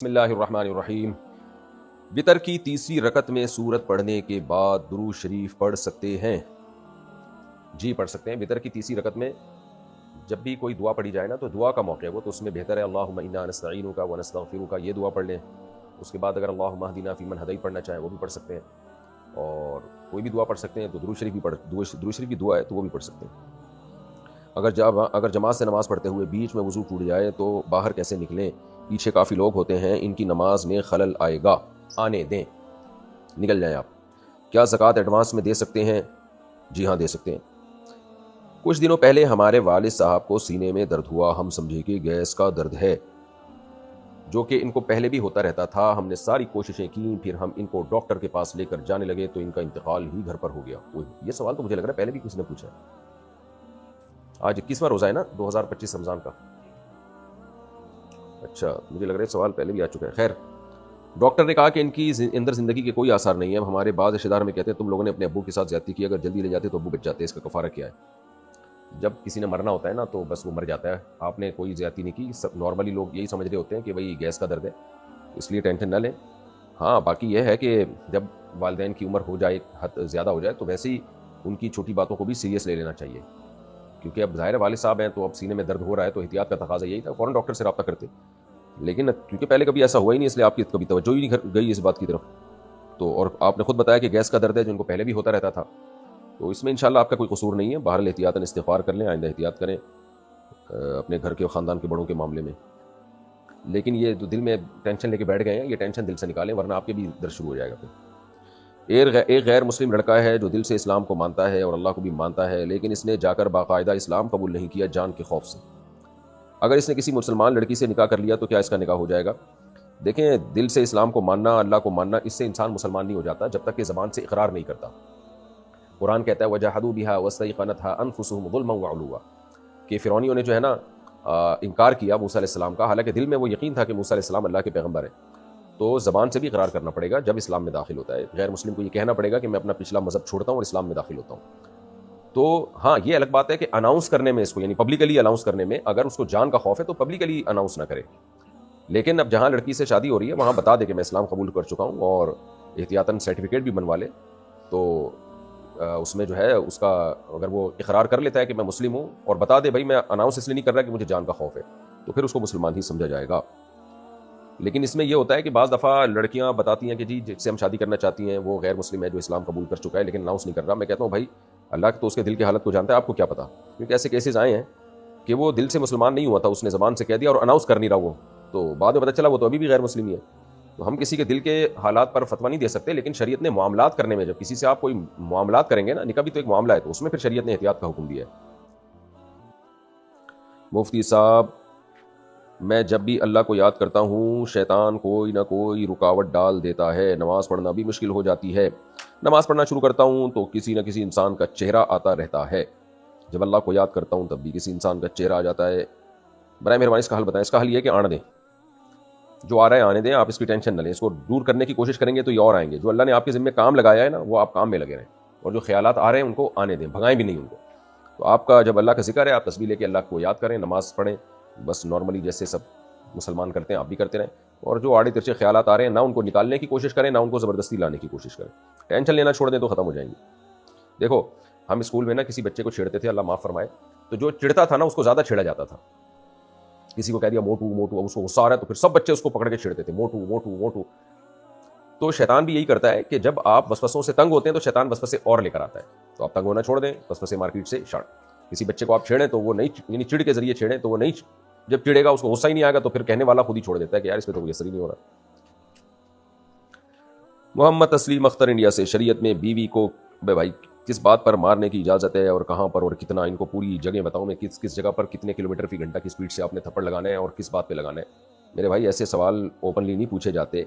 بسم اللہ الرحمن الرحیم۔ وتر کی تیسری رکعت میں سورت پڑھنے کے بعد درود شریف پڑھ سکتے ہیں؟ جی پڑھ سکتے ہیں۔ وتر کی تیسری رکعت میں جب بھی کوئی دعا پڑھی جائے نا تو دعا کا موقع ہے وہ، تو اس میں بہتر ہے اللہم انا نستعینک ونستغفرک یہ دعا پڑھ لیں۔ اس کے بعد اگر اللہم اہدنا فیمن ہدیت پڑھنا چاہیں وہ بھی پڑھ سکتے ہیں، اور کوئی بھی دعا پڑھ سکتے ہیں تو درود شریف کی دعا ہے تو وہ بھی پڑھ سکتے ہیں۔ اگر جماعت سے نماز پڑھتے ہوئے بیچ میں وضو ٹوٹ جائے تو باہر کیسے نکلیں؟ پیچھے کافی لوگ ہوتے ہیں، ان کی نماز میں خلل آئے گا، آنے دیں، نکل جائیں آپ۔ کیا زکوٰۃ ایڈوانس میں دے سکتے ہیں؟ جی ہاں دے سکتے ہیں۔ کچھ دنوں پہلے ہمارے والد صاحب کو سینے میں درد ہوا، ہم سمجھے کہ گیس کا درد ہے، جو کہ ان کو پہلے بھی ہوتا رہتا تھا۔ ہم نے ساری کوششیں کی، پھر ہم ان کو ڈاکٹر کے پاس لے کر جانے لگے تو ان کا انتقال ہی گھر پر ہو گیا۔ یہ سوال تو مجھے لگ رہا ہے پہلے بھی کسی نے پوچھا ہے۔ آج 21واں روزہ ہے نا 2025 رمضان کا۔ اچھا مجھے لگ رہا ہے سوال پہلے بھی آ چکا ہے۔ خیر، ڈاکٹر نے کہا کہ ان کی اندر زندگی کے کوئی آثار نہیں ہے۔ ہمارے بعض رشتہ دار میں کہتے ہیں تم لوگوں نے اپنے ابو کے ساتھ زیادتی کی، اگر جلدی لے جاتے تو ابو بچ جاتے، اس کا کفارہ کیا ہے؟ جب کسی نے مرنا ہوتا ہے نا تو بس وہ مر جاتا ہے، آپ نے کوئی زیادتی نہیں کی۔ سب نارملی لوگ یہی سمجھ رہے ہوتے ہیں کہ بھئی گیس کا درد ہے، اس لیے ٹینشن نہ لیں۔ ہاں باقی یہ ہے کہ جب والدین کی عمر ہو جائے، حد زیادہ ہو جائے، تو ویسے ہی ان کی چھوٹی باتوں کو بھی سیریس لے لینا چاہیے، کیونکہ اب ظاہر والد صاحب ہیں تو اب سینے میں درد ہو رہا ہے تو احتیاط کا تقاضا یہی تھا، فوراً ڈاکٹر سے رابطہ کرتے۔ لیکن کیونکہ پہلے کبھی ایسا ہوا ہی نہیں، اس لیے آپ کی کبھی توجہ ہی نہیں گئی اس بات کی طرف، تو اور آپ نے خود بتایا کہ گیس کا درد ہے جو ان کو پہلے بھی ہوتا رہتا تھا، تو اس میں انشاءاللہ آپ کا کوئی قصور نہیں ہے۔ بہرحال احتیاطاً استغفار کر لیں، آئندہ احتیاط کریں اپنے گھر کے خاندان کے بڑوں کے معاملے میں۔ لیکن یہ جو دل میں ٹینشن لے کے بیٹھ گئے ہیں، یہ ٹینشن دل سے نکالیں، ورنہ آپ کے بھی درد شروع ہو جائے گا پھر۔ ایک غیر مسلم لڑکا ہے جو دل سے اسلام کو مانتا ہے اور اللہ کو بھی مانتا ہے، لیکن اس نے جا کر باقاعدہ اسلام قبول نہیں کیا جان کے خوف سے۔ اگر اس نے کسی مسلمان لڑکی سے نکاح کر لیا تو کیا اس کا نکاح ہو جائے گا؟ دیکھیں، دل سے اسلام کو ماننا، اللہ کو ماننا، اس سے انسان مسلمان نہیں ہو جاتا جب تک کہ زبان سے اقرار نہیں کرتا۔ قرآن کہتا ہے وَجَحَدُوا بِهَا وَاسْتَيْقَنَتْهَا أَنفُسُهُمْ ظُلْمًا وَعُلُوًّا، کہ فرعونیوں نے جو ہے نا انکار کیا موسیٰ علیہ السلام کا، حالانکہ دل میں وہ یقین تھا کہ موسیٰ علیہ السلام اللہ کے پیغمبر ہیں۔ تو زبان سے بھی اقرار کرنا پڑے گا جب اسلام میں داخل ہوتا ہے۔ غیر مسلم کو یہ کہنا پڑے گا کہ میں اپنا پچھلا مذہب چھوڑتا ہوں اور اسلام میں داخل ہوتا ہوں۔ تو ہاں یہ الگ بات ہے کہ اناؤنس کرنے میں، اس کو یعنی پبلکلی اناؤنس کرنے میں، اگر اس کو جان کا خوف ہے تو پبلکلی اناؤنس نہ کرے، لیکن اب جہاں لڑکی سے شادی ہو رہی ہے وہاں بتا دے کہ میں اسلام قبول کر چکا ہوں، اور احتیاطاً سرٹیفکیٹ بھی بنوا لے، تو اس میں جو ہے اس کا اگر وہ اقرار کر لیتا ہے کہ میں مسلم ہوں اور بتا دے بھائی میں اناؤنس اس لیے نہیں کر رہا کہ مجھے جان کا خوف ہے، تو پھر اس کو مسلمان ہی سمجھا جائے گا۔ لیکن اس میں یہ ہوتا ہے کہ بعض دفعہ لڑکیاں بتاتی ہیں کہ جی جس سے ہم شادی کرنا چاہتی ہیں وہ غیر مسلم ہے جو اسلام قبول کر چکا ہے لیکن اناؤنس نہیں کر رہا۔ میں کہتا ہوں بھائی اللہ تو اس کے دل کی حالت کو جانتا ہے، آپ کو کیا پتا؟ کیونکہ ایسے کیسز آئے ہیں کہ وہ دل سے مسلمان نہیں ہوا تھا، اس نے زبان سے کہہ دیا اور اناؤنس کر نہیں رہا وہ، تو بعد میں پتہ چلا وہ تو ابھی بھی غیر مسلم ہی ہے۔ تو ہم کسی کے دل کے حالات پر فتویٰ نہیں دے سکتے، لیکن شریعت نے معاملات کرنے میں، جب کسی سے آپ کوئی معاملات کریں گے نا، نکاح بھی تو ایک معاملہ ہے، تو اس میں پھر شریعت نے احتیاط کا حکم دیا ہے۔ مفتی صاحب، میں جب بھی اللہ کو یاد کرتا ہوں شیطان کوئی نہ کوئی رکاوٹ ڈال دیتا ہے، نماز پڑھنا بھی مشکل ہو جاتی ہے۔ نماز پڑھنا شروع کرتا ہوں تو کسی نہ کسی انسان کا چہرہ آتا رہتا ہے، جب اللہ کو یاد کرتا ہوں تب بھی کسی انسان کا چہرہ آ جاتا ہے۔ برائے مہربانی اس کا حل بتائیں۔ اس کا حل یہ ہے کہ آنے دیں، جو آ رہا ہے آنے دیں، آپ اس کی ٹینشن نہ لیں، اس کو دور کرنے کی کوشش کریں گے تو یہ اور آئیں گے۔ جو اللہ نے آپ کے ذمہ کام لگایا ہے نا وہ آپ کام میں لگے رہیں، اور جو خیالات آ رہے ہیں ان کو آنے دیں، بھگائیں بھی نہیں ان کو۔ تو آپ کا جب اللہ کا ذکر ہے، آپ تسبیح لے کے اللہ کو یاد کریں، نماز پڑھیں، بس نارملی جیسے سب مسلمان کرتے ہیں آپ بھی کرتے رہیں، اور جو آڑے ترچے خیالات آ رہے ہیں نہ ان کو نکالنے کی کوشش کریں، نہ ان کو زبردستی لانے کی کوشش کریں، ٹینشن لینا چھوڑ دیں تو ختم ہو جائیں گے۔ دیکھو ہم اسکول میں نا کسی بچے کو چھیڑتے تھے، اللہ معاف فرمائے، تو جو چڑھتا تھا نا اس کو زیادہ چھیڑا جاتا تھا۔ کسی کو کہہ دیا موٹو موٹو، اب اس کو غصہ آ رہا ہے تو پھر سب بچے اس کو پکڑ کے چھیڑتے تھے موٹو موٹو موٹو۔ تو شیطان بھی یہی کرتا ہے کہ جب آپ وسوسوں سے تنگ ہوتے ہیں تو شیطان وسوسے اور لے کر آتا ہے، تو آپ تنگ ہونا چھوڑ دیں، وسوسے مارکیٹ سے شارٹ۔ کسی بچے کو آپ چھیڑیں تو وہ نہیں، یعنی چڑ کے ذریعے چھیڑیں تو وہ نہیں، جب چڑے گا اس کو غصہ ہی نہیں آئے گا تو پھر کہنے والا خود ہی چھوڑ دیتا ہے کہ یار اس پہ تو کوئی اثر ہی نہیں ہو رہا۔ محمد تسلیم اختر انڈیا سے، شریعت میں بیوی کو بھائی کس بات پر مارنے کی اجازت ہے اور کہاں پر اور کتنا؟ ان کو پوری جگہ بتاؤں میں، کس جگہ پر کتنے کلومیٹر فی گھنٹہ کی سپیڈ سے آپ نے تھپڑ لگانا ہے اور کس بات پہ لگانا ہے؟ میرے بھائی ایسے سوال اوپنلی نہیں پوچھے جاتے،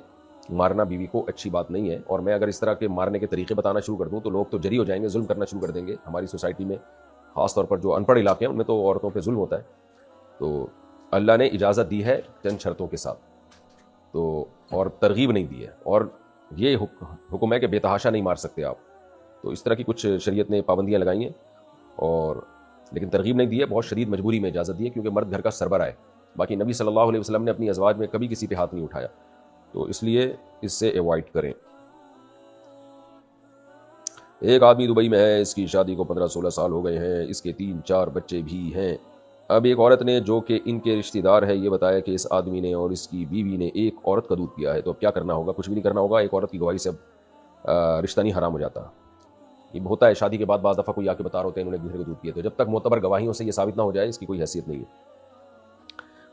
مارنا بیوی کو اچھی بات نہیں ہے، اور میں اگر اس طرح کے مارنے کے طریقے بتانا شروع کر دوں تو لوگ تو جری ہو جائیں گے، ظلم کرنا شروع کر دیں گے۔ ہماری سوسائٹی میں خاص طور پر جو ان پڑھ علاقے ہیں ان میں تو عورتوں پہ ظلم ہوتا ہے، تو اللہ نے اجازت دی ہے چند شرطوں کے ساتھ، تو اور ترغیب نہیں دی ہے، اور یہ حکم ہے کہ بے تحاشا نہیں مار سکتے آپ، تو اس طرح کی کچھ شریعت نے پابندیاں لگائی ہیں، اور لیکن ترغیب نہیں دی ہے، بہت شدید مجبوری میں اجازت دی ہے، کیونکہ مرد گھر کا سربراہ ہے، باقی نبی صلی اللہ علیہ وسلم نے اپنی ازواج میں کبھی کسی پہ ہاتھ نہیں اٹھایا، تو اس لیے اس سے ایوائڈ کریں۔ ایک آدمی دبئی میں ہے، اس کی شادی کو 15-16 سال ہو گئے ہیں، اس کے 3-4 بچے بھی ہیں۔ اب ایک عورت نے جو کہ ان کے رشتہ دار ہے یہ بتایا کہ اس آدمی نے اور اس کی بیوی نے ایک عورت کا دودھ پیا ہے، تو اب کیا کرنا ہوگا؟ کچھ بھی نہیں کرنا ہوگا، ایک عورت کی گواہی سے اب رشتہ نہیں حرام ہو جاتا۔ یہ ہوتا ہے شادی کے بعد بعض دفعہ کوئی آ کے بتا رہے ہوتے ہیں انہوں نے ایک دوسرے کو دودھ پیا، تو جب تک معتبر گواہیوں سے یہ ثابت نہ ہو جائے اس کی کوئی حیثیت نہیں ہے۔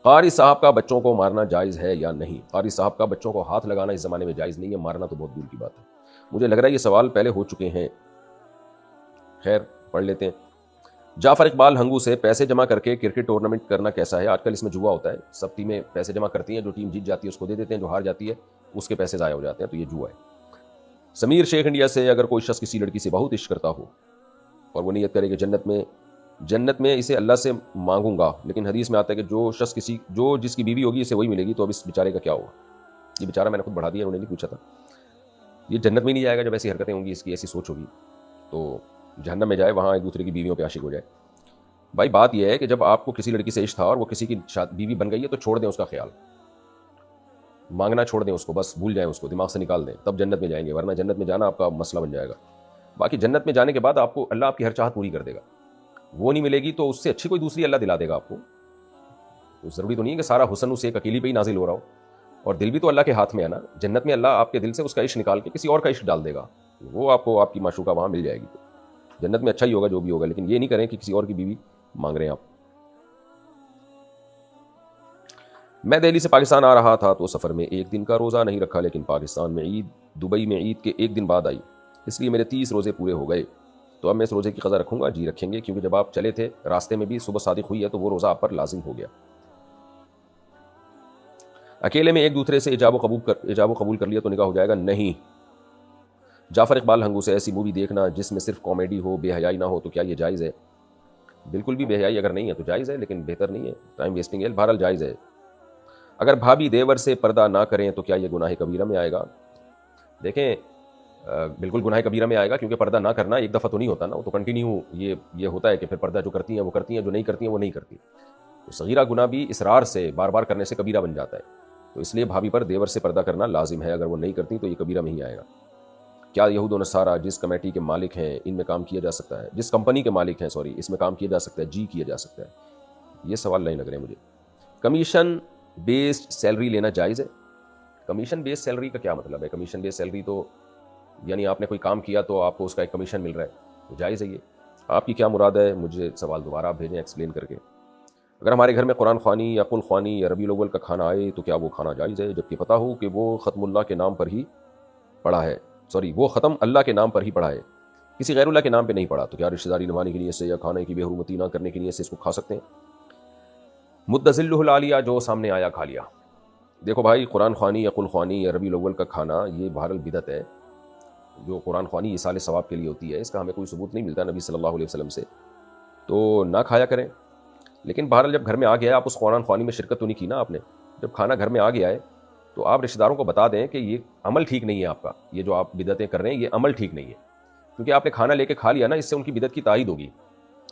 قاری صاحب کا بچوں کو مارنا جائز ہے یا نہیں؟ قاری صاحب کا بچوں کو ہاتھ لگانا اس زمانے میں جائز نہیں ہے، مارنا تو بہت دور کی بات ہے۔ مجھے لگ رہا ہے یہ سوال پہلے ہو چکے ہیں، خیر پڑھ لیتے ہیں۔ جعفر اقبال ہنگو سے پیسے جمع کر کے کرکٹ ٹورنامنٹ کرنا کیسا ہے؟ آج کل اس میں جوا ہوتا ہے، سب ٹیمیں پیسے جمع کرتی ہیں، جو ٹیم جیت جاتی ہے اس کو دے دیتے ہیں، جو ہار جاتی ہے اس کے پیسے ضائع ہو جاتے ہیں، تو یہ جوا ہے۔ سمیر شیخ انڈیا سے، اگر کوئی شخص کسی لڑکی سے بہت عشق کرتا ہو اور وہ نیت کرے کہ جنت میں اسے اللہ سے مانگوں گا، لیکن حدیث میں آتا ہے کہ جو شخص جس کی بیوی ہوگی اسے وہی ملے گی، تو اب اس بیچارے کا کیا ہوگا؟ یہ بیچارہ میں نے خود بڑھا دیا، انہوں نے نہیں پوچھا تھا۔ یہ جنت میں نہیں جائے گا جب ایسی حرکتیں ہوں گی، اس کی ایسی سوچ ہوگی، تو جہنم میں جائے، وہاں ایک دوسرے کی بیویوں پہ عاشق ہو جائے۔ بھائی بات یہ ہے کہ جب آپ کو کسی لڑکی سے عشق تھا اور وہ کسی کی بیوی بن گئی ہے تو چھوڑ دیں اس کا خیال، مانگنا چھوڑ دیں اس کو، بس بھول جائیں اس کو، دماغ سے نکال دیں، تب جنت میں جائیں گے، ورنہ جنت میں جانا آپ کا مسئلہ بن جائے گا۔ باقی جنت میں جانے کے بعد آپ کو اللہ آپ کی ہر چاہت پوری کر دے گا، وہ نہیں ملے گی تو اس سے اچھی کوئی دوسری اللہ دلا دے گا آپ کو۔ تو ضروری تو نہیں ہے کہ سارا حسن اسے ایک اکیلی پہ ہی نازل ہو رہا ہو، اور دل بھی تو اللہ کے ہاتھ میں ہے نا۔ جنت میں اللہ آپ کے دل سے اس کا عشق نکال کے کسی اور کا عشق ڈال دے گا، وہ آپ کو آپ کی معشوقہ وہاں مل جائے گی، تو جنت میں اچھا ہی ہوگا جو بھی ہوگا، لیکن یہ نہیں کریں کہ کسی اور کی بیوی مانگ رہے ہیں آپ۔ میں دہلی سے پاکستان آ رہا تھا تو سفر میں ایک دن کا روزہ نہیں رکھا، لیکن پاکستان میں عید، دبئی میں عید کے ایک دن بعد آئی، اس لیے میرے 30 روزے پورے ہو گئے۔ تو اب میں اس روزے کی قضا رکھوں گا؟ جی رکھیں گے، کیونکہ جب آپ چلے تھے راستے میں بھی صبح صادق ہوئی ہے تو وہ روزہ آپ پر لازم ہو گیا۔ اکیلے میں ایک دوسرے سے ایجاب و قبول کر لیا تو نکاح ہو جائے گا؟ نہیں۔ جعفر اقبال ہنگو سے، ایسی مووی دیکھنا جس میں صرف کامیڈی ہو، بے حیائی نہ ہو، تو کیا یہ جائز ہے؟ بالکل بھی بے حیائی اگر نہیں ہے تو جائز ہے، لیکن بہتر نہیں ہے، ٹائم ویسٹنگ ہے، بہرحال جائز ہے۔ اگر بھابھی دیور سے پردہ نہ کریں تو کیا یہ گناہ کبیرہ میں آئے گا؟ دیکھیں بالکل گناہ کبیرہ میں آئے گا، کیونکہ پردہ نہ کرنا ایک دفعہ تو نہیں ہوتا نا، وہ تو کنٹینیو یہ ہوتا ہے کہ پھر پردہ جو کرتی ہیں وہ کرتی ہیں، جو نہیں کرتی ہیں وہ نہیں کرتی۔ تو صغیرہ گناہ بھی اصرار سے بار بار کرنے سے کبیرہ بن جاتا ہے، تو اس لیے بھابھی پر دیور سے پردہ کرنا لازم ہے، اگر وہ نہیں کرتی تو یہ کبیرہ میں ہی آئے گا۔ کیا یہود و نصارہ جس کمیٹی کے مالک ہیں ان میں کام کیا جا سکتا ہے؟ جس کمپنی کے مالک ہیں اس میں کام کیا جا سکتا ہے؟ جی کیا جا سکتا ہے۔ یہ سوال نہیں لگ رہے مجھے۔ کمیشن بیسڈ سیلری لینا جائز ہے؟ کمیشن بیسڈ سیلری کا کیا مطلب ہے؟ کمیشن بیسڈ سیلری تو یعنی آپ نے کوئی کام کیا تو آپ کو اس کا ایک کمیشن مل رہا ہے، تو جائز ہے یہ؟ آپ کی کیا مراد ہے؟ مجھے سوال دوبارہ آپ بھیجیں ایکسپلین کر کے۔ اگر ہمارے گھر میں قرآن خوانی یا قل خوانی یا ربیع الاول کا کھانا آئے تو کیا وہ کھانا جائز ہے، جبکہ پتہ ہو کہ وہ ختم اللہ کے نام پر ہی پڑھا ہے، وہ ختم اللہ کے نام پر ہی پڑھا ہے، کسی غیر اللہ کے نام پہ نہیں پڑھا، تو کیا رشتہ داری نبھانے کی نیت سے یا کھانے کی بے حرمتی نہ کرنے کی نیت سے اس کو کھا سکتے ہیں؟ مدذلہ العالیہ، جو سامنے آیا کھا لیا۔ دیکھو بھائی، قرآن خوانی یا قل خوانی یا ربیع الاول کا کھانا یہ بہرحال بدعت ہے۔ جو قرآن خوانی ایصال ثواب کے لیے ہوتی ہے، اس کا ہمیں کوئی ثبوت نہیں ملتا نبی صلی اللہ علیہ وسلم سے، تو نہ کھایا کریں۔ لیکن بہرحال جب گھر میں آ گیا ہے، آپ اس قرآن خوانی میں شرکت تو نہیں کی نا آپ نے، جب کھانا گھر میں آ گیا ہے تو آپ رشتہ داروں کو بتا دیں کہ یہ عمل ٹھیک نہیں ہے آپ کا، یہ جو آپ بدعتیں کر رہے ہیں یہ عمل ٹھیک نہیں ہے، کیونکہ آپ نے کھانا لے کے کھا لیا نا، اس سے ان کی بدعت کی تائید ہوگی،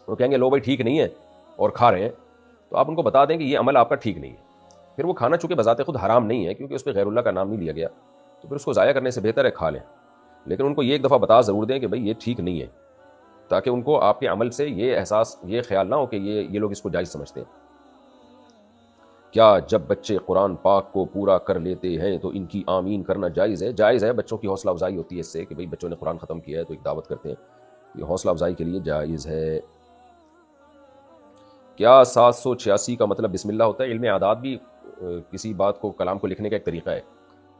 وہ کہیں گے لو بھائی ٹھیک نہیں ہے اور کھا رہے ہیں، تو آپ ان کو بتا دیں کہ یہ عمل آپ کا ٹھیک نہیں ہے۔ پھر وہ کھانا چونکہ بذات خود حرام نہیں ہے، کیونکہ اس پہ غیر اللہ کا نام نہیں لیا گیا، تو پھر اس کو ضائع کرنے سے بہتر ہے کھا لیں، لیکن ان کو یہ ایک دفعہ بتا ضرور دیں کہ بھائی یہ ٹھیک نہیں ہے، تاکہ ان کو آپ کے عمل سے یہ احساس، یہ خیال نہ ہو کہ یہ لوگ اس کو جائز سمجھتے ہیں۔ کیا جب بچے قرآن پاک کو پورا کر لیتے ہیں تو ان کی آمین کرنا جائز ہے؟ جائز ہے، بچوں کی حوصلہ افزائی ہوتی ہے اس سے کہ بھئی بچوں نے قرآن ختم کیا ہے تو ایک دعوت کرتے ہیں، یہ حوصلہ افزائی کے لیے جائز ہے۔ کیا 786 کا مطلب بسم اللہ ہوتا ہے؟ علم اعداد بھی کسی بات کو، کلام کو لکھنے کا ایک طریقہ ہے،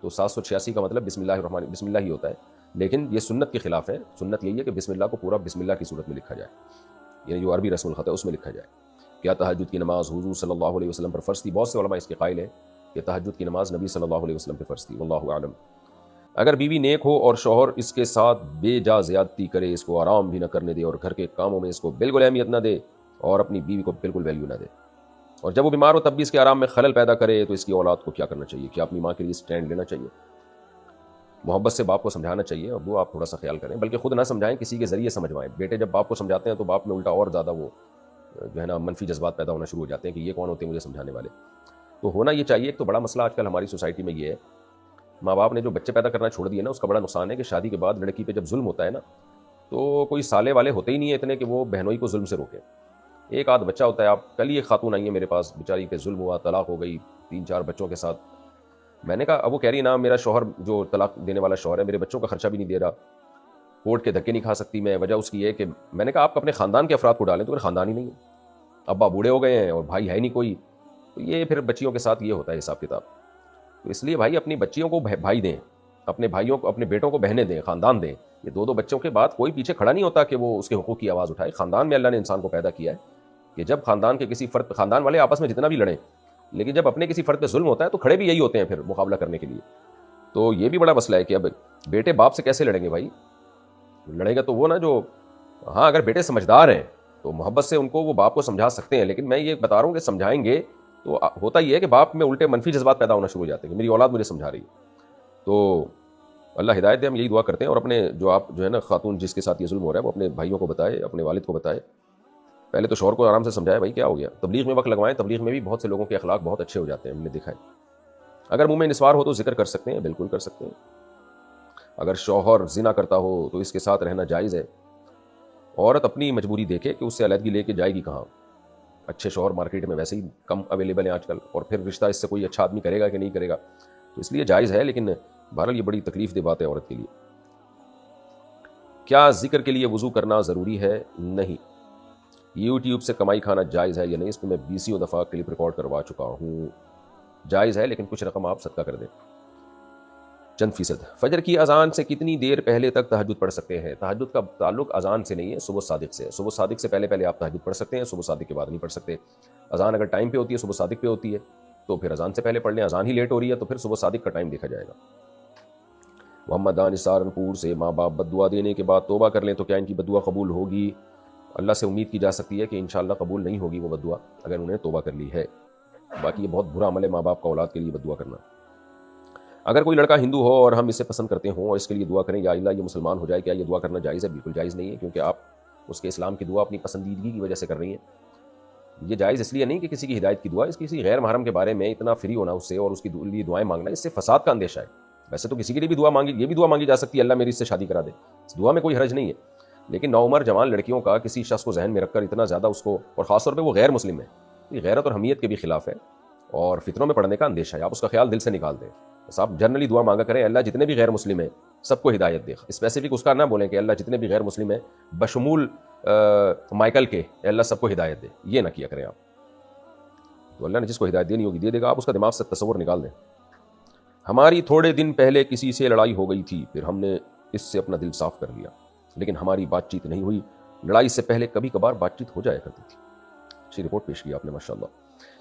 تو 786 کا مطلب بسم اللہ ہی ہوتا ہے، لیکن یہ سنت کے خلاف ہے۔ سنت یہی ہے کہ بسم اللہ کو پورا بسم اللہ کی صورت میں لکھا جائے، یعنی جو عربی رسم الخط ہے اس میں لکھا جائے۔ کیا تہجد کی نماز حضور صلی اللہ علیہ وسلم پر فرض تھی؟ بہت سے علماء اس کے قائل ہیں کہ تہجد کی نماز نبی صلی اللہ علیہ وسلم پر فرض تھی، واللہ اعلم۔ اگر بیوی نیک ہو اور شوہر اس کے ساتھ بے جا زیادتی کرے، اس کو آرام بھی نہ کرنے دے اور گھر کے کاموں میں اس کو بالکل اہمیت نہ دے اور اپنی بیوی کو بالکل ویلیو نہ دے، اور جب وہ بیمار ہو تب بھی اس کے آرام میں خلل پیدا کرے، تو اس کی اولاد کو کیا کرنا چاہیے؟ کیا اپنی ماں کے لیے سٹینڈ لینا چاہیے؟ محبت سے باپ کو سمجھانا چاہیے، ابو آپ تھوڑا سا خیال کریں، بلکہ خود نہ سمجھائیں، کسی کے ذریعے سمجھوائیں۔ بیٹے جب باپ کو سمجھاتے ہیں تو باپ میں الٹا اور زیادہ وہ جو ہے نا منفی جذبات پیدا ہونا شروع ہو جاتے ہیں کہ یہ کون ہوتے ہیں مجھے سمجھانے والے. تو ہونا یہ چاہیے. ایک تو بڑا مسئلہ آج کل ہماری سوسائٹی میں یہ ہے, ماں باپ نے جو بچے پیدا کرنا چھوڑ دیے نا, اس کا بڑا نقصان ہے کہ شادی کے بعد لڑکی پہ جب ظلم ہوتا ہے نا, تو کوئی سالے والے ہوتے ہی نہیں ہیں اتنے کہ وہ بہنوئی کو ظلم سے روکیں. ایک آدھ بچہ ہوتا ہے. آپ کل ہی ایک خاتون آئی ہے میرے پاس, بیچاری پہ ظلم ہوا, طلاق ہو گئی 3-4 بچوں کے ساتھ. میں نے کہا, اب وہ کہہ رہی نا میرا شوہر جو طلاق دینے والا شوہر ہے میرے بچوں کا خرچہ بھی نہیں دے رہا, کورٹ کے دھکے نہیں کھا سکتی میں, وجہ اس کی یہ کہ میں نے کہا آپ اپنے خاندان کے افراد کو ڈالیں, تو میرے خاندان ہی نہیں ہے, ابا بوڑھے ہو گئے ہیں اور بھائی ہے نہیں کوئی. تو یہ پھر بچیوں کے ساتھ یہ ہوتا ہے حساب کتاب. تو اس لیے بھائی اپنی بچیوں کو بھائی دیں, اپنے بھائیوں کو, اپنے بیٹوں کو بہنیں دیں, خاندان دیں. یہ 2 بچوں کے بعد کوئی پیچھے کھڑا نہیں ہوتا کہ وہ اس کے حقوق کی آواز اٹھائے. خاندان میں اللہ نے انسان کو پیدا کیا ہے کہ جب خاندان کے کسی فرد, خاندان والے آپس میں جتنا بھی لڑیں, لیکن جب اپنے کسی فرد پہ ظلم ہوتا ہے تو کھڑے بھی یہی ہوتے ہیں پھر مقابلہ کرنے کے لیے. تو یہ بھی بڑا مسئلہ ہے کہ اب بیٹے باپ سے کیسے لڑیں گے بھائی. لڑے گا تو وہ نا جو, ہاں اگر بیٹے سمجھدار ہیں تو محبت سے ان کو وہ باپ کو سمجھا سکتے ہیں, لیکن میں یہ بتا رہا ہوں کہ سمجھائیں گے تو ہوتا یہ ہے کہ باپ میں الٹے منفی جذبات پیدا ہونا شروع ہو جاتے ہیں کہ میری اولاد مجھے سمجھا رہی ہے. تو اللہ ہدایت دے, ہم یہی دعا کرتے ہیں. اور اپنے جو آپ جو ہے نا خاتون جس کے ساتھ یہ ظلم ہو رہا ہے وہ اپنے بھائیوں کو بتائے, اپنے والد کو بتائے. پہلے تو شوہر کو آرام سے سمجھائے بھائی کیا ہو گیا. تبلیغ میں وقت لگوائیں, تبلیغ میں بھی بہت سے لوگوں کے اخلاق بہت اچھے ہو جاتے ہیں, ہم نے دیکھا ہے. اگر منہ میں نسوار ہو تو ذکر کر سکتے ہیں, بالکل کر سکتے ہیں. اگر شوہر زنا کرتا ہو تو اس کے ساتھ رہنا جائز ہے. عورت اپنی مجبوری دیکھے کہ اس سے علیحدگی لے کے جائے گی کہاں. اچھے شوہر مارکیٹ میں ویسے ہی کم اویلیبل ہیں آج کل, اور پھر رشتہ اس سے کوئی اچھا آدمی کرے گا کہ نہیں کرے گا. تو اس لیے جائز ہے, لیکن بہرحال یہ بڑی تکلیف دہ بات ہے عورت کے لیے. کیا ذکر کے لیے وضو کرنا ضروری ہے؟ نہیں. یوٹیوب سے کمائی کھانا جائز ہے یا نہیں, اس پہ میں 20 دفعہ کلپ ریکارڈ کروا چکا ہوں. جائز ہے, لیکن کچھ رقم آپ صدقہ کر دیں, چند فیصد. فجر کی اذان سے کتنی دیر پہلے تک تہجد پڑھ سکتے ہیں؟ تہجد کا تعلق اذان سے نہیں ہے, صبح صادق سے. صبح صادق سے پہلے آپ تہجد پڑھ سکتے ہیں, صبح صادق کے بعد نہیں پڑھ سکتے. اذان اگر ٹائم پہ ہوتی ہے, صبح صادق پہ ہوتی ہے, تو پھر اذان سے پہلے پڑھ لیں. اذان ہی لیٹ ہو رہی ہے تو پھر صبح صادق کا ٹائم دیکھا جائے گا. محمد دانش سہارنپور سے, ماں باپ بد دعا دینے کے بعد توبہ کر لیں تو کیا ان کی بد دعا قبول ہوگی؟ اللہ سے امید کی جا سکتی ہے کہ انشاءاللہ قبول نہیں ہوگی وہ بد دعا اگر انہوں نے توبہ کر لی ہے. باقی یہ بہت برا عمل ہے ماں باپ کا اولاد کے لیے بد دعا کرنا. اگر کوئی لڑکا ہندو ہو اور ہم اسے پسند کرتے ہوں اور اس کے لیے دعا کریں یا اللہ یہ مسلمان ہو جائے, کیا یہ دعا کرنا جائز ہے؟ بالکل جائز نہیں ہے, کیونکہ آپ اس کے اسلام کی دعا اپنی پسندیدگی کی وجہ سے کر رہی ہیں. یہ جائز اس لیے نہیں کہ کسی کی ہدایت کی دعا, اس کسی غیر محرم کے بارے میں اتنا فری ہونا اس سے اور اس کی لیے دعائیں مانگنا, اس سے فساد کا اندیشہ ہے. ویسے تو کسی کے لیے بھی دعا مانگی, یہ بھی دعا مانگی جا سکتی ہے اللہ میری اس سے شادی کرا دے, اس دعا میں کوئی حرج نہیں ہے. لیکن نوعمر جوان لڑکیوں کا کسی شخص کو ذہن میں رکھ کر اتنا زیادہ اس کو, اور خاص طور پہ وہ غیر مسلم ہے, یہ غیرت اور حمیت کے بھی خلاف ہے اور فتنوں میں پڑنے کا اندیشہ ہے. آپ اس کا خیال دل سے نکال دیں. بس آپ جنرلی دعا مانگا کریں, اللہ جتنے بھی غیر مسلم ہیں سب کو ہدایت دے. اسپیسیفک اس کا نہ بولیں کہ اللہ جتنے بھی غیر مسلم ہیں بشمول مائیکل کے اللہ سب کو ہدایت دے, یہ نہ کیا کریں آپ. تو اللہ نے جس کو ہدایت دینی ہوگی دے دے گا, آپ اس کا دماغ سے تصور نکال دیں. ہماری تھوڑے دن پہلے کسی سے لڑائی ہو گئی تھی, پھر ہم نے اس سے اپنا دل صاف کر لیا, لیکن ہماری بات چیت نہیں ہوئی. لڑائی سے پہلے کبھی کبھار بات چیت ہو جایا کرتی تھی. اچھی رپورٹ پیش کی آپ نے ماشاءاللہ.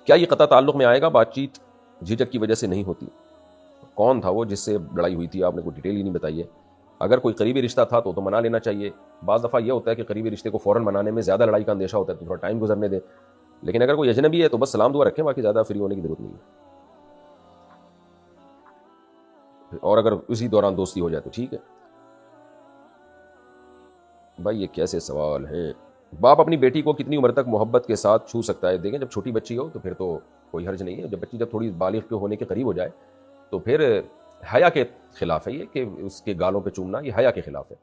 کیا یہ قطع تعلق میں آئے گا؟ بات چیت جھجک کی وجہ سے نہیں ہوتی. کون تھا وہ جس سے لڑائی ہوئی تھی؟ آپ نے کوئی ڈیٹیل ہی نہیں بتائی ہے. اگر کوئی قریبی رشتہ تھا تو منا لینا چاہیے. بعض دفعہ یہ ہوتا ہے کہ قریبی رشتے کو فوراً منانے میں زیادہ لڑائی کا اندیشہ ہوتا ہے, تو تھوڑا ٹائم گزرنے دیں. لیکن اگر کوئی اجنبی ہے تو بس سلام دعا رکھیں, باقی زیادہ فری ہونے کی ضرورت نہیں ہے. اور اگر اسی دوران دوستی ہو جائے تو ٹھیک ہے. بھائی یہ کیسے سوال ہیں. باپ اپنی بیٹی کو کتنی عمر تک محبت کے ساتھ چھو سکتا ہے؟ دیکھیں, جب چھوٹی بچی ہو تو پھر تو کوئی حرج نہیں ہے. جب بچی تھوڑی بالغ کے ہونے کے قریب ہو جائے تو پھر حیا کے خلاف ہے یہ کہ اس کے گالوں پہ چومنا, یہ حیا کے خلاف ہے.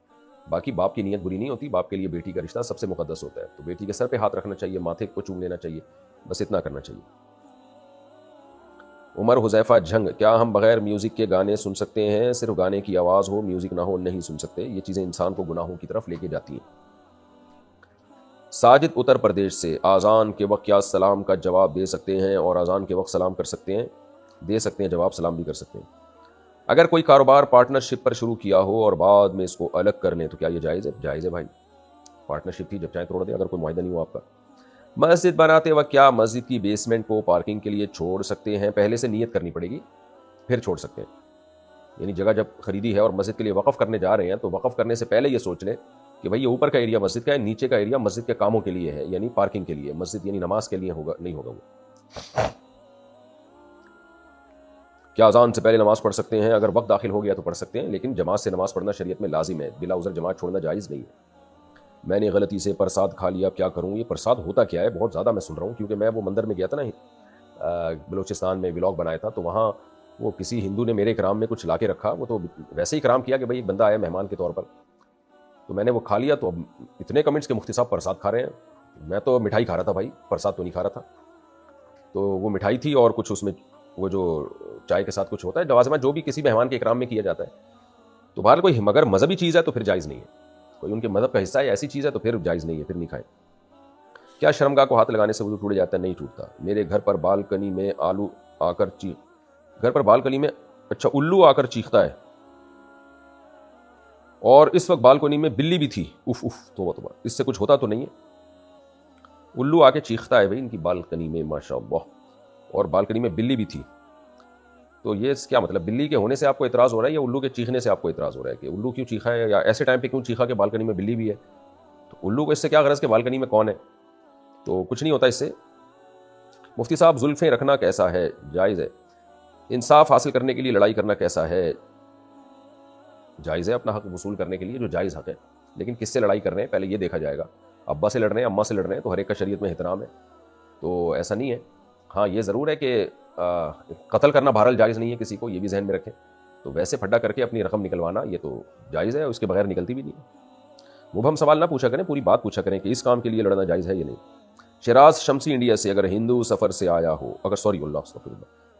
باقی باپ کی نیت بری نہیں ہوتی, باپ کے لیے بیٹی کا رشتہ سب سے مقدس ہوتا ہے. تو بیٹی کے سر پہ ہاتھ رکھنا چاہیے, ماتھے کو چوم لینا چاہیے, بس اتنا کرنا چاہیے. عمر حذیفہ جھنگ, کیا ہم بغیر میوزک کے گانے سن سکتے ہیں؟ صرف گانے کی آواز ہو, میوزک نہ ہو, نہیں سن سکتے. یہ چیزیں انسان کو گناہوں کی طرف لے کے جاتی ہیں. ساجد اتر پردیش سے, اذان کے وقت کیا سلام کا جواب دے سکتے ہیں اور اذان کے وقت سلام کر سکتے ہیں؟ دے سکتے ہیں جواب, سلام بھی کر سکتے ہیں. اگر کوئی کاروبار پارٹنرشپ پر شروع کیا ہو اور بعد میں اس کو الگ کر لیں تو کیا یہ جائز ہے؟ جائز ہے بھائی, پارٹنرشپ تھی, جب چاہیں توڑ دیں اگر کوئی معاہدہ نہیں ہو آپ کا. مسجد بناتے وقت کیا مسجد کی بیسمنٹ کو پارکنگ کے لیے چھوڑ سکتے ہیں؟ پہلے سے نیت کرنی پڑے گی پھر چھوڑ سکتے ہیں. یعنی جگہ جب خریدی ہے اور مسجد کے لیے وقف کرنے جا رہے ہیں تو وقف کرنے سے پہلے یہ سوچ لیں کہ بھائی یہ اوپر کا ایریا مسجد کا ہے, نیچے کا ایریا مسجد کے کاموں کے لیے ہے, یعنی پارکنگ کے لیے. مسجد یعنی نماز کے لیے ہوگا نہیں ہوگا وہ. کیا اذان سے پہلے نماز پڑھ سکتے ہیں؟ اگر وقت داخل ہو گیا تو پڑھ سکتے ہیں, لیکن جماعت سے نماز پڑھنا شریعت میں لازم ہے, بلا عذر جماعت چھوڑنا جائز نہیں ہے. میں نے غلطی سے پرساد کھا لیا، کیا کروں؟ یہ پرساد ہوتا کیا ہے؟ بہت زیادہ میں سن رہا ہوں، کیونکہ میں وہ مندر میں گیا تھا نا، بلوچستان میں ولاگ بنایا تھا، تو وہاں وہ کسی ہندو نے میرے اکرام میں کچھ لا کے رکھا، وہ تو ویسے ہی اکرام کیا کہ بھائی بندہ آیا مہمان کے طور پر، تو میں نے وہ کھا لیا، تو اب اتنے کمنٹس کے مفتی صاحب پرساد کھا رہے ہیں، میں تو مٹھائی کھا رہا تھا بھائی، پرساد تو نہیں کھا رہا تھا، تو وہ مٹھائی تھی اور کچھ اس میں وہ جو چائے کے ساتھ کچھ ہوتا ہے لوازمات جو بھی کسی مہمان کے اکرام میں کیا جاتا ہے، تو بہرحال کوئی مگر مذہبی چیز ہے تو پھر جائز نہیں ہے، کوئی ان کے مذہب کا حصہ ہے ایسی چیز ہے تو پھر جائز نہیں ہے، پھر نہیں کھائیں۔ کیا شرمگاہ کو ہاتھ لگانے سے وضو ٹوٹ جاتا ہے؟ نہیں ٹوٹتا۔ میرے گھر پر بالکنی میں گھر پر بالکنی میں الو آ کر چیختا ہے، اور اس وقت بالکنی میں بلی بھی تھی، اف اف توبہ، اس سے کچھ ہوتا تو نہیں ہے؟ الو آ کے چیختا ہے بھائی ان کی بالکنی میں، ماشاء اللہ، اور بالکنی میں بلی بھی تھی، تو یہ کیا مطلب؟ بلی کے ہونے سے آپ کو اعتراض ہو رہا ہے یا الو کے چیخنے سے آپ کو اعتراض ہو رہا ہے کہ الو کیوں چیخا ہے، یا ایسے ٹائم پہ کیوں چیخا کہ بالکنی میں بلی بھی ہے؟ تو الو کو اس سے کیا غرض کہ بالکنی میں کون ہے؟ تو کچھ نہیں ہوتا اس سے۔ مفتی صاحب زلفیں رکھنا کیسا ہے؟ جائز ہے۔ انصاف حاصل کرنے کے لیے لڑائی کرنا کیسا ہے؟ جائز ہے، اپنا حق وصول کرنے کے لیے جو جائز حق ہے، لیکن کس سے لڑائی کر رہے ہیں پہلے یہ دیکھا جائے گا۔ ابا سے لڑ رہے ہیں، اماں سے لڑ رہے ہیں، تو ہر ایک کا شریعت میں احترام ہے، تو ایسا نہیں ہے۔ ہاں یہ ضرور ہے کہ قتل کرنا بہرحال جائز نہیں ہے کسی کو، یہ بھی ذہن میں رکھیں، تو ویسے پھڈا کر کے اپنی رقم نکلوانا یہ تو جائز ہے، اس کے بغیر نکلتی بھی نہیں ہے۔ مبہم سوال نہ پوچھا کریں، پوری بات پوچھا کریں کہ اس کام کے لیے لڑنا جائز ہے یا نہیں۔ شراز شمسی انڈیا سے اگر ہندو سفر سے آیا ہو،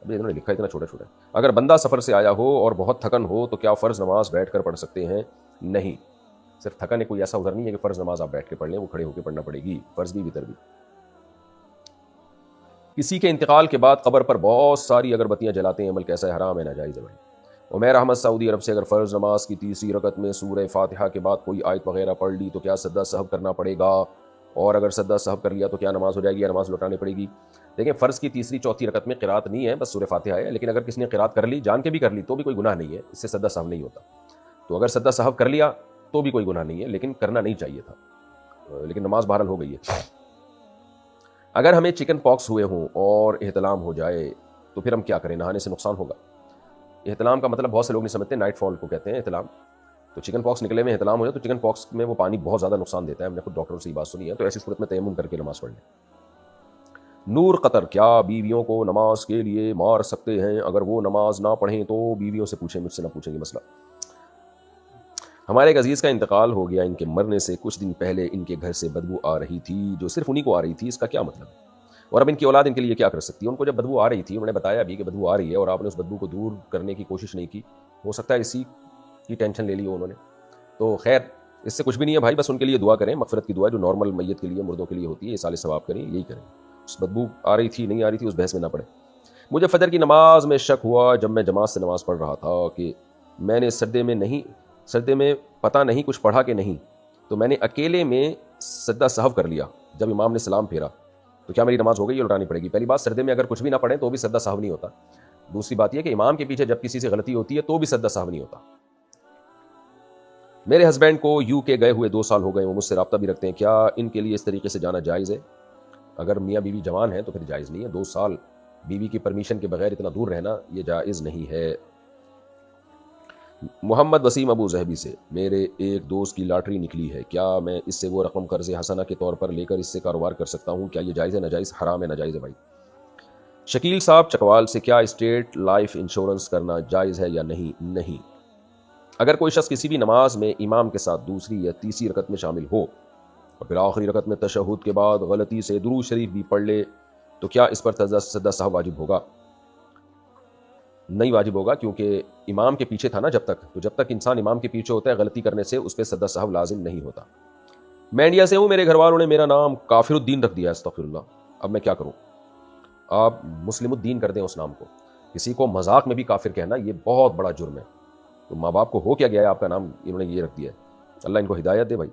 ابھی انہوں نے لکھا اتنا چھوٹا چھوٹا، اگر بندہ سفر سے آیا ہو اور بہت تھکن ہو تو کیا فرض نماز بیٹھ کر پڑھ سکتے ہیں؟ نہیں، صرف تھکن ہے، کوئی ایسا عذر نہیں ہے کہ فرض نماز آپ بیٹھ کے پڑھ لیں، وہ کھڑے ہو کے پڑھنا پڑے گی، فرض بھی وتر بھی۔ کسی کے انتقال کے بعد قبر پر بہت ساری اگربتیاں جلاتے ہیں، عمل کیسا ہے؟ حرام ہے، ناجائز ہے بھائی۔ عمیر احمد سعودی عرب سے اگر فرض نماز کی تیسری رکعت میں سورہ فاتحہ کے بعد کوئی آیت وغیرہ پڑھ لی تو کیا سجدہ سہو کرنا پڑے گا؟ اور اگر سجدہ سہو کر لیا تو کیا نماز ہو جائے گی یا نماز لوٹانی پڑے گی؟ دیکھیں، فرض کی تیسری چوتھی رکعت میں قرات نہیں ہے، بس سورہ فاتحہ ہے، لیکن اگر کسی نے قرات کر لی، جان کے بھی کر لی، تو بھی کوئی گناہ نہیں ہے، اس سے سجدہ سہو نہیں ہوتا۔ تو اگر سجدہ سہو کر لیا تو بھی کوئی گناہ نہیں ہے، لیکن کرنا نہیں چاہیے تھا، لیکن نماز بہرحال ہو گئی ہے۔ اگر ہمیں چکن پاکس ہوئے ہوں اور احتلام ہو جائے تو پھر ہم کیا کریں؟ نہانے سے نقصان ہوگا؟ احتلام کا مطلب بہت سے لوگ نہیں سمجھتے، نائٹ فال کو کہتے ہیں احتلام، تو چکن پاکس نکلے میں احتلام ہو جائے تو چکن پاکس میں وہ پانی بہت زیادہ نقصان دیتا ہے، ہم نے خود ڈاکٹر سے یہ بات سنی ہے، تو ایسی صورت میں تیمم کر کے نماز پڑھ لیں۔ نور قطر، کیا بیویوں کو نماز کے لیے مار سکتے ہیں؟ اگر وہ نماز نہ پڑھیں تو بیویوں سے پوچھیں، مجھ سے نہ پوچھیں یہ مسئلہ۔ ہمارے ایک عزیز کا انتقال ہو گیا، ان کے مرنے سے کچھ دن پہلے ان کے گھر سے بدبو آ رہی تھی جو صرف انہی کو آ رہی تھی، اس کا کیا مطلب ہے؟ اور اب ان کی اولاد ان کے لیے کیا کر سکتی ہے؟ ان کو جب بدبو آ رہی تھی، انہوں نے بتایا بھی کہ بدبو آ رہی ہے اور آپ نے اس بدبو کو دور کرنے کی کوشش نہیں کی، ہو سکتا ہے اسی کی ٹینشن لے لی ہو انہوں نے، تو خیر اس سے کچھ بھی نہیں ہے بھائی، بس ان کے لیے دعا کریں، مغفرت کی دعا جو نارمل میت کے لیے، مردوں کے لیے ہوتی ہے، اصالہ ثواب کریں، یہی کریں۔ اس بدبو آ رہی تھی نہیں آ رہی تھی اس بحث میں نہ پڑے۔ مجھے فجر کی نماز میں شک ہوا جب میں جماعت سے نماز پڑھ رہا تھا کہ میں نے سجدے میں پتہ نہیں کچھ پڑھا کہ نہیں، تو میں نے اکیلے میں سجدہ سہو کر لیا جب امام نے سلام پھیرا، تو کیا میری نماز ہو گئی یا لوٹانی پڑے گی؟ پہلی بات، سجدے میں اگر کچھ بھی نہ پڑھیں تو بھی سجدہ سہو نہیں ہوتا۔ دوسری بات یہ کہ امام کے پیچھے جب کسی سے غلطی ہوتی ہے تو بھی سجدہ سہو نہیں ہوتا۔ میرے ہسبینڈ کو یو کے گئے ہوئے 2 سال ہو گئے، وہ مجھ سے رابطہ بھی رکھتے ہیں، کیا ان کے لیے اس طریقے سے جانا جائز ہے؟ اگر میاں بیوی جوان ہیں تو پھر جائز نہیں ہے، 2 سال بیوی کی پرمیشن کے بغیر اتنا دور رہنا یہ جائز نہیں ہے۔ محمد وسیم ابو ظہبی سے، میرے ایک دوست کی لاٹری نکلی ہے، کیا میں اس سے وہ رقم قرض حسنہ کے طور پر لے کر اس سے کاروبار کر سکتا ہوں؟ کیا یہ جائز ہے ناجائز؟ حرام ہے، ناجائز ہے بھائی۔ شکیل صاحب چکوال سے، کیا اسٹیٹ لائف انشورنس کرنا جائز ہے یا نہیں؟ نہیں۔ اگر کوئی شخص کسی بھی نماز میں امام کے ساتھ دوسری یا تیسری رکعت میں شامل ہو اور پھر آخری رکعت میں تشہد کے بعد غلطی سے درود شریف بھی پڑھ لے تو کیا اس پر سجدہ سہو واجب ہوگا؟ نہیں واجب ہوگا، کیونکہ امام کے پیچھے تھا نا جب تک انسان امام کے پیچھے ہوتا ہے غلطی کرنے سے اس پہ سجدہ سہو لازم نہیں ہوتا۔ میں انڈیا سے ہوں، میرے گھر والوں نے میرا نام کافر الدین رکھ دیا، استغفر اللہ، اب میں کیا کروں؟ آپ مسلم الدین کر دیں اس نام کو، کسی کو مذاق میں بھی کافر کہنا یہ بہت بڑا جرم ہے، تو ماں باپ کو ہو کیا گیا ہے آپ کا نام انہوں نے یہ رکھ دیا ہے، اللہ ان کو ہدایت دے بھائی،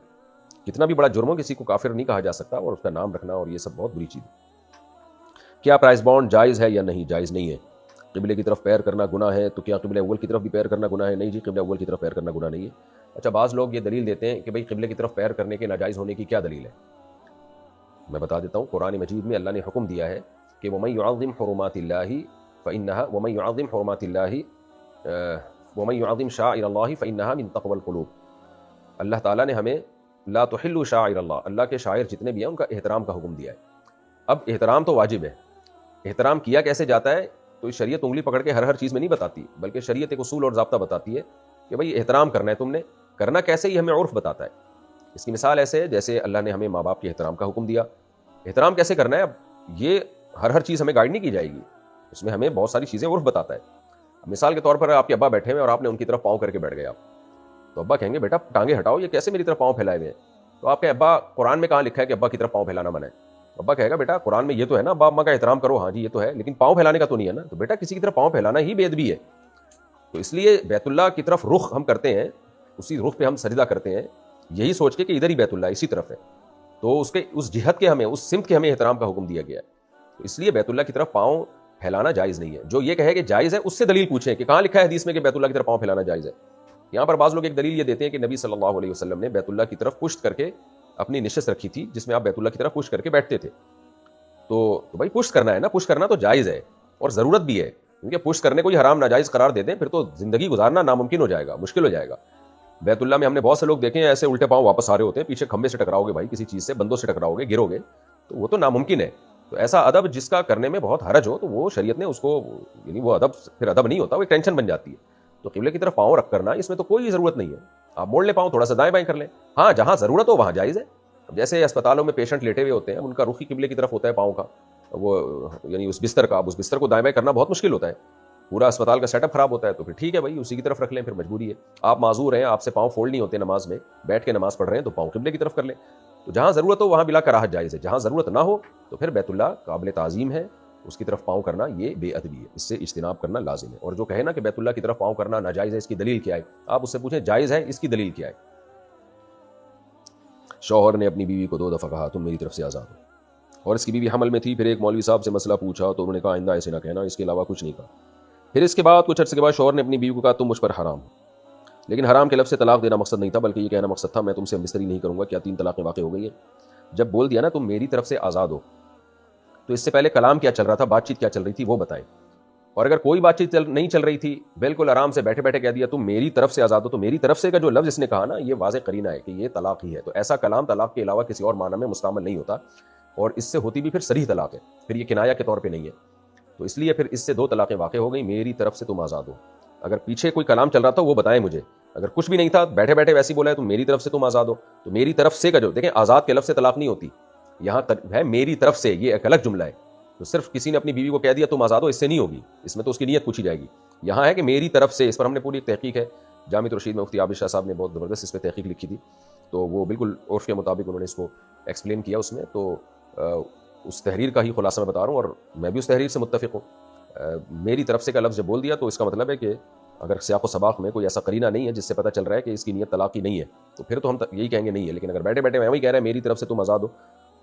کتنا بھی بڑا جرم ہو کسی کو کافر نہیں کہا جا سکتا، اور اس کا نام رکھنا اور یہ سب بہت بری چیز ہے۔ کیا پرائز بانڈ جائز ہے یا نہیں؟ جائز نہیں ہے۔ قبلے کی طرف پیر کرنا گناہ ہے، تو کیا قبلہ اول کی طرف بھی پیر کرنا گناہ ہے؟ نہیں جی، قبلہ اول کی طرف پیر کرنا گناہ نہیں ہے۔ اچھا، بعض لوگ یہ دلیل دیتے ہیں کہ بھئی قبلے کی طرف پیر کرنے کے ناجائز ہونے کی کیا دلیل ہے؟ میں بتا دیتا ہوں، قرآن مجید میں اللہ نے حکم دیا ہے کہ وَمَن يُعَظِّمْ حُرُمَاتِ اللَّهِ فَإِنَّهَا وَمَن يُعَظِّمْ حُرُمَاتِ اللَّهِ وَمَن يُعَظِّمْ شَعَائِرَ اللَّهِ فَإِنَّهَا مِن تَقْوَى الْقُلُوبِ۔ اللہ تعالیٰ نے ہمیں لا تحلوا شعائر اللہ، اللہ کے شاعر جتنے بھی ہیں ان کا احترام کا حکم دیا ہے۔ اب احترام تو واجب ہے، احترام کیا کیسے جاتا ہے؟ تو شریعت انگلی پکڑ کے ہر چیز میں نہیں بتاتی، بلکہ شریعت ایک اصول اور ضابطہ بتاتی ہے کہ بھائی احترام کرنا ہے تم نے، کرنا کیسے یہ ہمیں عرف بتاتا ہے۔ اس کی مثال ایسے ہے جیسے اللہ نے ہمیں ماں باپ کے احترام کا حکم دیا، احترام کیسے کرنا ہے؟ اب یہ ہر چیز ہمیں گائیڈ نہیں کی جائے گی، اس میں ہمیں بہت ساری چیزیں عرف بتاتا ہے۔ مثال کے طور پر آپ کے ابا بیٹھے ہوئے اور آپ نے ان کی طرف پاؤں کر کے بیٹھ گئے آپ، تو ابا کہیں گے بیٹا ٹانگیں ہٹاؤ، یہ کیسے میری طرف پاؤں پھیلائے ہوئے ہیں؟ تو آپ کے ابا، قرآن میں کہاں لکھا ہے کہ ابا کی طرف پاؤں پھیلانا منع ہے؟ ابا کہے گا بیٹا قرآن میں یہ تو ہے نا ابا اماں کا احترام کرو، ہاں جی یہ تو ہے، لیکن پاؤں پھیلانے کا تو نہیں ہے نا۔ تو بیٹا کسی کی طرف پاؤں پھیلانا ہی بے ادبی ہے۔ تو اس لیے بیت اللہ کی طرف رخ ہم کرتے ہیں، اسی رخ پہ ہم سجدہ کرتے ہیں، یہی سوچ کے کہ ادھر ہی بیت اللہ اسی طرف ہے، تو اس جہت کے ہمیں، اس سمت کے ہمیں احترام کا حکم دیا گیا ہے۔ تو اس لیے بیت اللہ کی طرف پاؤں پھیلانا جائز نہیں ہے۔ جو یہ کہے کہ جائز ہے اس سے دلیل پوچھیں کہ کہاں لکھا ہے حدیث میں کہ بیت اللہ کی طرف پاؤں پھیلانا جائز ہے۔ یہاں پر بعض لوگ ایک دلیل یہ دیتے ہیں کہ نبی صلی اللہ علیہ وسلم نے بیت اللہ کی طرف پشت کر کے اپنی نشست رکھی تھی، جس میں آپ بیت اللہ کی طرف پشت کر کے بیٹھتے تھے۔ تو بھائی پشت کرنا ہے نا، پشت کرنا تو جائز ہے اور ضرورت بھی ہے، کیونکہ پشت کرنے کو ہی حرام ناجائز قرار دے دیں پھر تو زندگی گزارنا ناممکن ہو جائے گا، مشکل ہو جائے گا۔ بیت اللہ میں ہم نے بہت سے لوگ دیکھے ہیں ایسے الٹے پاؤں واپس آ رہے ہوتے ہیں، پیچھے کھمبے سے ٹکراؤ گے بھائی، کسی چیز سے، بندوں سے ٹکراؤ گے، گرو گے، تو وہ تو ناممکن ہے۔ تو ایسا ادب جس کا کرنے میں بہت حرج ہو تو وہ شریعت نے اس کو، یعنی وہ ادب پھر ادب نہیں ہوتا، وہ ایک ٹینشن بن جاتی ہے۔ تو قبلے کی طرف پاؤں رکھ کرنا اس میں تو کوئی ضرورت نہیں ہے، آپ موڑ لیں پاؤں، تھوڑا سا دائیں بائیں کر لیں، ہاں جہاں ضرورت ہو وہاں جائز ہے۔ جیسے اسپتالوں میں پیشنٹ لیٹے ہوئے ہوتے ہیں، ان کا رخ ہی قبلے کی طرف ہوتا ہے پاؤں کا، وہ یعنی اس بستر کا، اب اس بستر کو دائیں بائیں کرنا بہت مشکل ہوتا ہے، پورا اسپتال کا سیٹ اپ خراب ہوتا ہے، تو پھر ٹھیک ہے بھائی اسی کی طرف رکھ لیں، پھر مجبوری ہے۔ آپ معذور ہیں، آپ سے پاؤں فولڈ نہیں ہوتے نماز میں، بیٹھ کے نماز پڑھ رہے ہیں تو پاؤں قبلے کی طرف کر لیں۔ تو جہاں ضرورت ہو وہاں بلا کراہت جائز ہے، جہاں ضرورت نہ ہو تو پھر بیت اللہ قابل تعظیم ہے، اس کی طرف پاؤں کرنا یہ بے ادبی ہے، اس سے اجتناب کرنا لازم ہے۔ اور جو کہے نا کہ بیت اللہ کی طرف پاؤں کرنا ناجائز ہے، اس کی دلیل کیا ہے؟ آپ اس سے پوچھیں جائز ہے، اس کی دلیل کیا ہے؟ شوہر نے اپنی بیوی کو 2 دفعہ کہا تم میری طرف سے آزاد ہو، اور اس کی بیوی حمل میں تھی، پھر ایک مولوی صاحب سے مسئلہ پوچھا تو انہوں نے کہا آئندہ ایسے نہ کہنا، اس کے علاوہ کچھ نہیں کہا۔ پھر اس کے بعد کچھ عرصے کے بعد شوہر نے اپنی بیوی کو کہا تم مجھ پر حرام ہو، لیکن حرام کے لفظ سے طلاق دینا مقصد نہیں تھا، بلکہ یہ کہنا مقصد تھا میں تم سے مستری نہیں کروں گا۔ کیا 3 طلاقیں واقع ہو گئی ہیں؟ جب بول دیا نا تم میری طرف سے آزاد ہو، تو اس سے پہلے کلام کیا چل رہا تھا، بات چیت کیا چل رہی تھی وہ بتائیں، اور اگر کوئی بات چیت نہیں چل رہی تھی، بالکل آرام سے بیٹھے بیٹھے کہہ دیا تم میری طرف سے آزاد ہو، تو میری طرف سے کا جو لفظ اس نے کہا نا یہ واضح قرینہ ہے کہ یہ طلاق ہی ہے۔ تو ایسا کلام طلاق کے علاوہ کسی اور معنی میں مستعمل نہیں ہوتا، اور اس سے ہوتی بھی پھر صریح طلاق ہے، پھر یہ کنایہ کے طور پہ نہیں ہے۔ تو اس لیے پھر اس سے 2 طلاقیں واقع ہو گئی، میری طرف سے تم آزاد ہو۔ اگر پیچھے کوئی کلام چل رہا تھا وہ بتائیں مجھے، اگر کچھ بھی نہیں تھا بیٹھے بیٹھے ویسے بولا ہے تو میری طرف سے تم آزاد ہو، تو میری طرف سے کا جو دیکھیں آزاد کے لفظ سے طلاق نہیں ہوتی، یہاں ہے میری طرف سے، یہ ایک الگ جملہ ہے۔ تو صرف کسی نے اپنی بیوی کو کہہ دیا تم آزاد ہو، اس سے نہیں ہوگی، اس میں تو اس کی نیت پوچھی جائے گی۔ یہاں ہے کہ میری طرف سے، اس پر ہم نے پوری ایک تحقیق ہے، جامع الرشید میں مفتی عابد شاہ صاحب نے بہت زبردست اس پہ تحقیق لکھی تھی، تو وہ بالکل عرف کے مطابق انہوں نے اس کو ایکسپلین کیا اس میں۔ تو اس تحریر کا ہی خلاصہ میں بتا رہا ہوں، اور میں بھی اس تحریر سے متفق ہوں۔ میری طرف سے کا لفظ جب بول دیا تو اس کا مطلب ہے کہ اگر سیاق و سباق میں کوئی ایسا قرینہ نہیں ہے جس سے پتہ چل رہا ہے کہ اس کی نیت طلاق کی نہیں ہے، تو پھر تو ہم یہی کہیں گے نہیں ہے۔ لیکن اگر بیٹھے بیٹھے وہی کہہ رہے ہیں میری طرف سے تم آزاد ہو،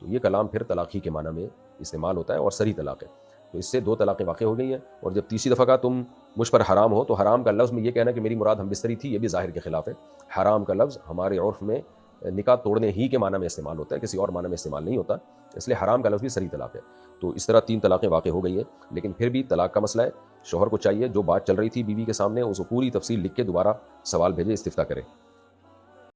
تو یہ کلام پھر طلاق ہی کے معنی میں استعمال ہوتا ہے اور صریح طلاق ہے۔ تو اس سے 2 طلاقیں واقع ہو گئی ہیں، اور جب تیسری دفعہ کہا تم مجھ پر حرام ہو، تو حرام کا لفظ میں یہ کہنا کہ میری مراد ہم بستری تھی، یہ بھی ظاہر کے خلاف ہے۔ حرام کا لفظ ہمارے عرف میں نکاح توڑنے ہی کے معنی میں استعمال ہوتا ہے، کسی اور معنی میں استعمال نہیں ہوتا، اس لیے حرام کا لفظ بھی صریح طلاق ہے۔ تو اس طرح 3 طلاقیں واقع ہو گئی ہیں، لیکن پھر بھی طلاق کا مسئلہ ہے، شوہر کو چاہیے جو بات چل رہی تھی بیوی کے سامنے اس کو پوری تفصیل لکھ کے دوبارہ سوال بھیجے، استفتاء کرے۔